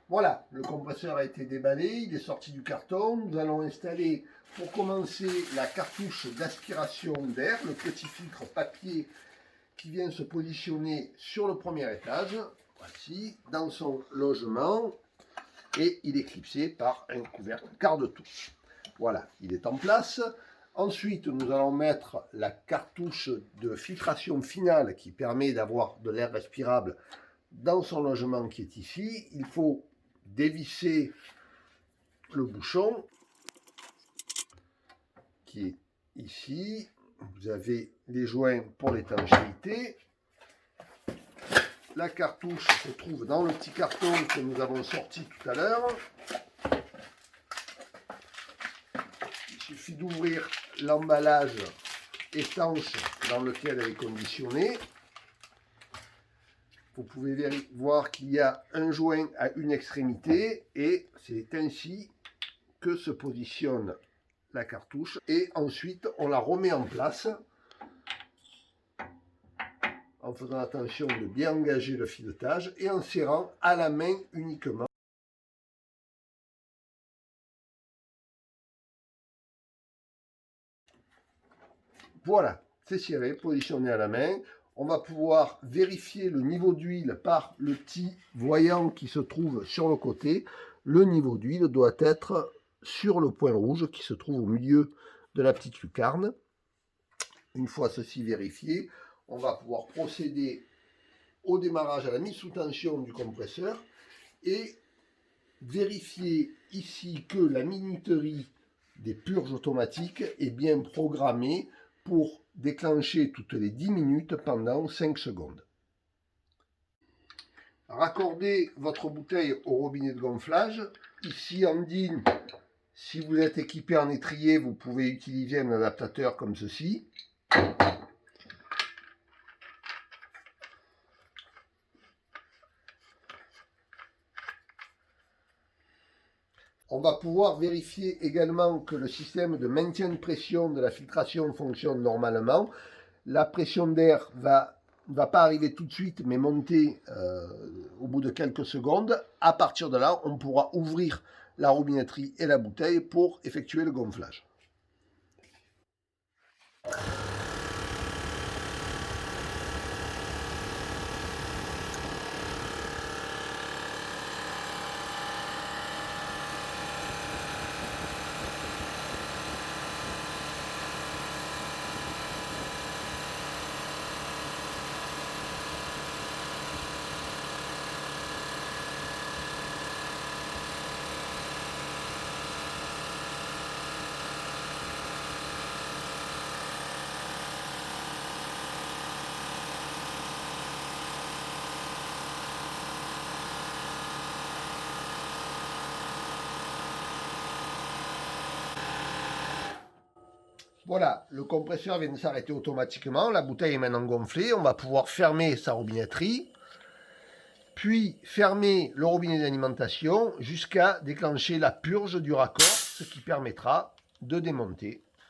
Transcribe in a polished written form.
Voilà, le compresseur a été déballé, il est sorti du carton. Nous allons installer pour commencer la cartouche d'aspiration d'air, le petit filtre papier qui vient se positionner sur le premier étage, voici, dans son logement, et il est clipsé par un couvercle garde-tout. Voilà, il est en place. Ensuite, nous allons mettre la cartouche de filtration finale qui permet d'avoir de l'air respirable dans son logement qui est ici. Il faut dévisser le bouchon qui est ici. Vous avez les joints pour l'étanchéité. La cartouche se trouve dans le petit carton que nous avons sorti tout à l'heure. Il suffit d'ouvrir l'emballage étanche dans lequel elle est conditionnée. Vous pouvez voir qu'il y a un joint à une extrémité et c'est ainsi que se positionne la cartouche. Et ensuite, on la remet en place en faisant attention de bien engager le filetage et en serrant à la main uniquement. Voilà, c'est serré, positionné à la main. On va pouvoir vérifier le niveau d'huile par le petit voyant qui se trouve sur le côté. Le niveau d'huile doit être sur le point rouge qui se trouve au milieu de la petite lucarne. Une fois ceci vérifié, on va pouvoir procéder au démarrage, à la mise sous tension du compresseur et vérifier ici que la minuterie des purges automatiques est bien programmée pour déclencher toutes les 10 minutes pendant 5 secondes. Raccordez votre bouteille au robinet de gonflage. Ici en DIN, si vous êtes équipé en étrier, vous pouvez utiliser un adaptateur comme ceci. On va pouvoir vérifier également que le système de maintien de pression de la filtration fonctionne normalement. La pression d'air ne va pas arriver tout de suite, mais monter au bout de quelques secondes. À partir de là, on pourra ouvrir la robinetterie et la bouteille pour effectuer le gonflage. Voilà, le compresseur vient de s'arrêter automatiquement. La bouteille est maintenant gonflée. On va pouvoir fermer sa robinetterie, puis fermer le robinet d'alimentation jusqu'à déclencher la purge du raccord, ce qui permettra de démonter